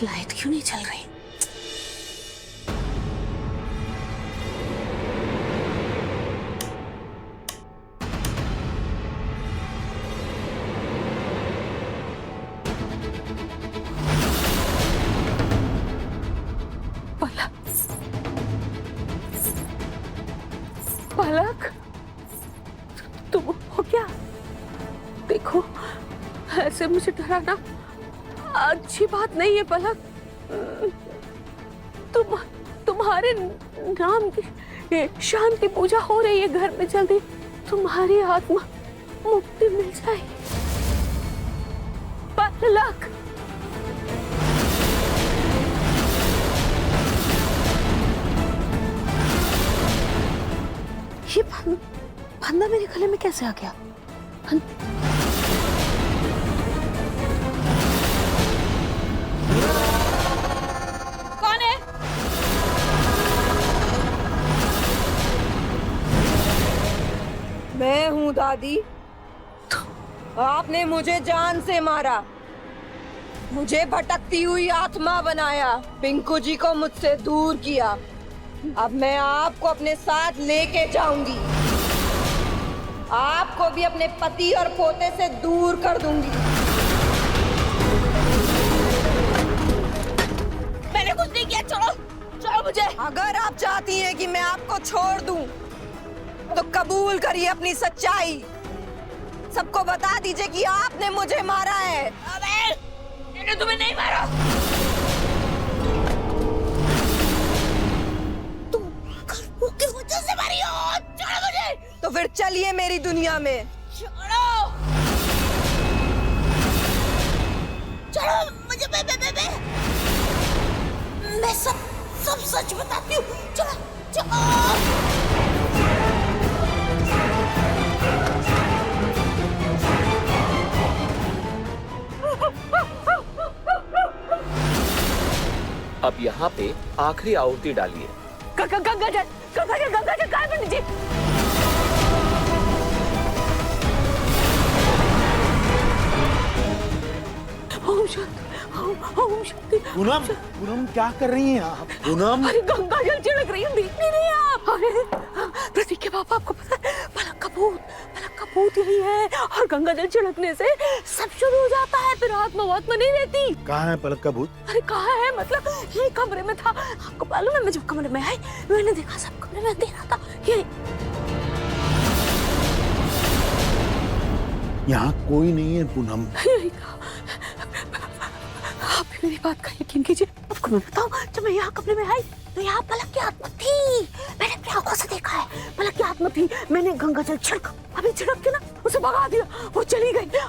Light क्यों नहीं चल रही? पलक, तुम हो क्या? देखो, ऐसे मुझे डराना अच्छी बात नहीं है पलक। तुम्हारे नाम की शांति पूजा हो रही है घर में, जल्दी तुम्हारी आत्मा मुक्ति मिल जाए। पलक, ये फंदा मेरे गले में कैसे आ गया? कौन है? मैं हूँ दादी। आपने मुझे जान से मारा, मुझे भटकती हुई आत्मा बनाया, पिंकू जी को मुझसे दूर किया। अब मैं आपको अपने साथ लेके जाऊंगी, आपको भी अपने पति और पोते से दूर कर दूंगी। मैंने कुछ नहीं किया, छोड़ो छोड़ो मुझे। अगर आप चाहती हैं कि मैं आपको छोड़ दूं, तो कबूल करिए अपनी सच्चाई। सबको बता दीजिए कि आपने मुझे मारा है। अबे, मैंने तुम्हें नहीं मारा। किस वजह से मारी हो? छोड़ो मुझे। तो फिर चलिए मेरी दुनिया में। छोड़ो छोड़ो मुझे। मैं सब सच बताती हूँ। चलो चलो। अब यहाँ पे आखिरी आहुति डालिए। गंगाजल कहाँ है पंडित जी? ओम शांति, ओम शांति। पूनम, पूनम क्या कर रही हैं आप? पूनम, अरे गंगाजल छिड़क रही हूँ, देख नहीं रही आप? अरे प्रतीक के पापा, आपको पता है पलक का भूत यही है, और गंगाजल छिड़कने से सब शुरू हो जाता है, फिर आत्मा नहीं रहती। कहाँ है पलक का भूत? अरे कहाँ है मतलब, ये कमरे में था। आपको मालूम है, मैं जब कमरे में आई मैंने देखा सब कमरे में अंधेरा था। ये यहाँ कोई नहीं है पूनम। आप भी मेरी बात का यकीन कीजिए। आपको मैं बताऊं, जब मैं यहाँ कमरे में आई तो यहाँ पलक की आत्मा थी। मैंने अपनी आंखों से देखा है, पलक की आत्मा थी। मैंने गंगाजल छिड़क के ना उसे भगा दिया, वो चली गई।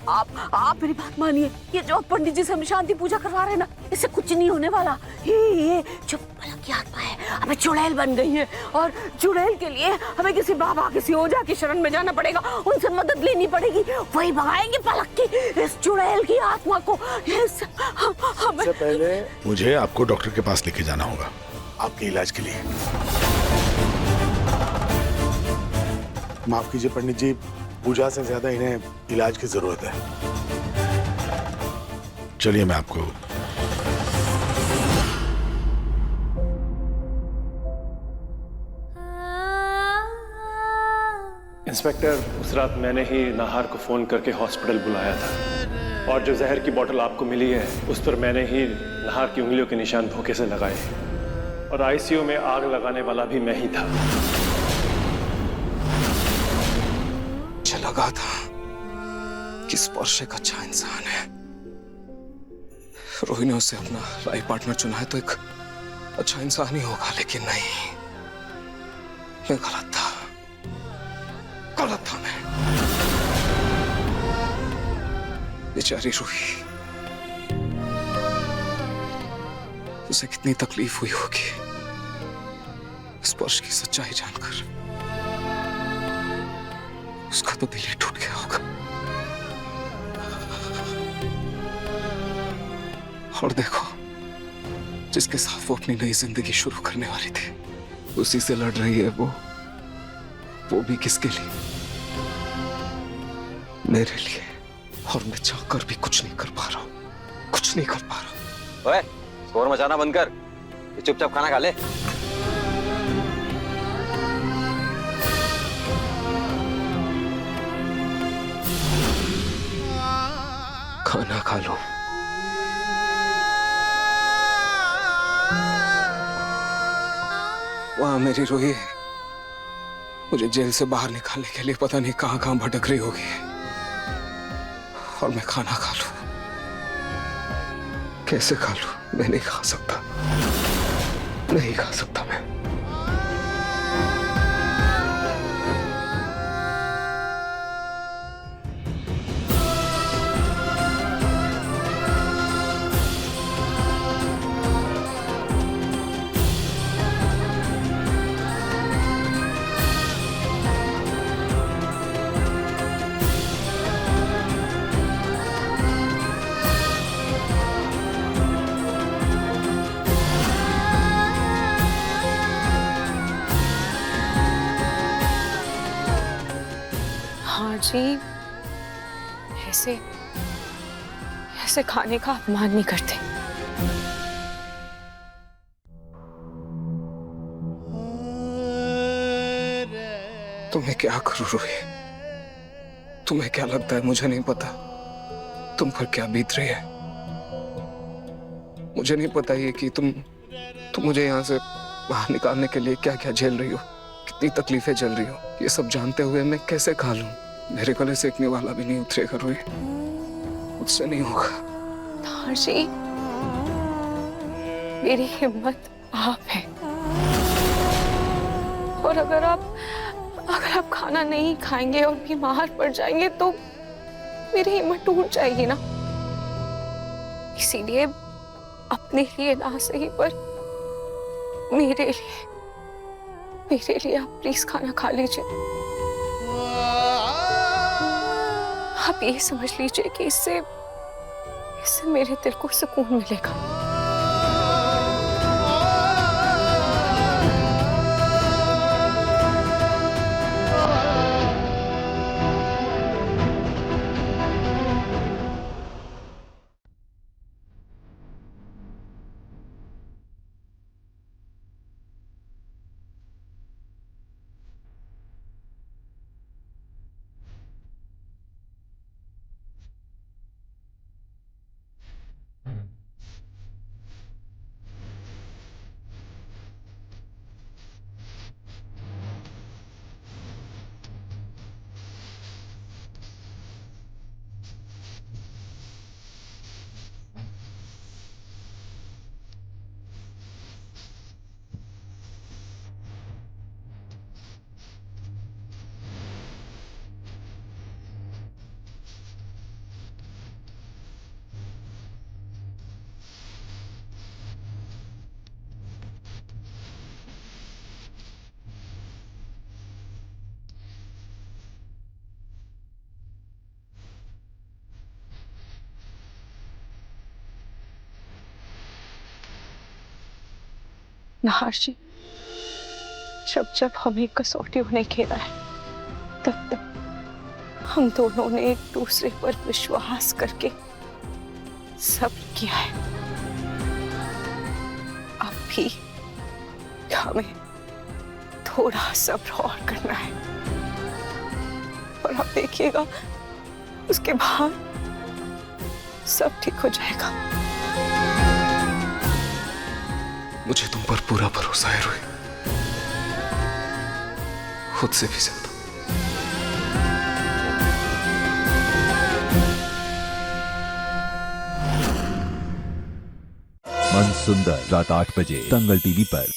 आप मेरी बात मानिए, ये जो पंडित जी से हम शांति पूजा करवा रहे हैं ना, इससे कुछ नहीं होने वाला। ये जो पलक की आत्मा है हमें चुड़ैल बन गई है, और चुड़ैल के लिए हमें किसी बाबा किसी ओझा की शरण में जाना पड़ेगा, उनसे मदद लेनी पड़ेगी। वही भगाएंगे पलक की इस चुड़ैल की आत्मा को। सबसे पहले मुझे आपको डॉक्टर के पास लेके जाना होगा आपके इलाज के लिए। माफ कीजिए पंडित जी, पूजा से ज्यादा इन्हें इलाज की जरूरत है। चलिए मैं आपको। इंस्पेक्टर, उस रात मैंने ही नाहार को फोन करके हॉस्पिटल बुलाया था, और जो जहर की बोतल आपको मिली है उस पर मैंने ही नाहार की उंगलियों के निशान धोखे से लगाए, और आईसीयू में आग लगाने वाला भी मैं ही था। मुझे लगा था कि स्पर्श एक अच्छा इंसान है, रोही ने उसे अपना लाइफ पार्टनर चुना है तो एक अच्छा इंसान ही होगा, लेकिन नहीं, मैं गलत था मैं। बेचारी रूही, उसे कितनी तकलीफ हुई होगी स्पर्श की सच्चाई जानकर। उसका तो दिल ही टूट गया होगा। और देखो, जिसके साथ वो अपनी नई जिंदगी शुरू करने वाली थी, उसी से लड़ रही है वो भी किसके लिए? मेरे लिए। और मैं चाहकर भी कुछ नहीं कर पा रहा हूं, कुछ नहीं कर पा रहा। ओए, शोर मचाना बंद कर, चुपचाप खाना खा ले। खाना खा लो। वहां मेरी रूही मुझे जेल से बाहर निकालने के लिए पता नहीं कहां कहां भटक रही होगी, और मैं खाना खा लूं। कैसे खा लूं? मैं नहीं खा सकता, नहीं खा सकता मैं। हाँ जी, ऐसे ऐसे खाने का अपमान नहीं करते। तो मैं क्या करूं रूही? तुम्हें क्या लगता है मुझे नहीं पता तुम पर क्या बीत रही है? मुझे नहीं पता ये कि तुम मुझे यहाँ से बाहर निकालने के लिए क्या क्या झेल रही हो, कितनी तकलीफें झेल रही हो। ये सब जानते हुए मैं कैसे खा लूं? मेरे गले सेकने वाला भी नहीं उतरेगा रूही, मुझसे नहीं होगा। नाहर जी, मेरी हिम्मत आप है, और अगर आप खाना नहीं खाएंगे और बीमार पड़ जाएंगे तो मेरी हिम्मत टूट जाएगी ना। इसीलिए अपने लिए ना सही पर मेरे लिए आप प्लीज खाना खा लीजिए। आप ये समझ लीजिए कि इससे मेरे दिल को सुकून मिलेगा। नाहर जी, जब हमें कसौटियों ने घेरा है तब हम दोनों ने एक दूसरे पर विश्वास करके सब्र किया है। अब भी हमें थोड़ा सब्र और करना है, और आप देखिएगा उसके बाद सब ठीक हो जाएगा। मुझे तुम पर पूरा भरोसा है रूही, खुद से भी ज्यादा। मन सुंदर रात 8 बजे दंगल टीवी पर।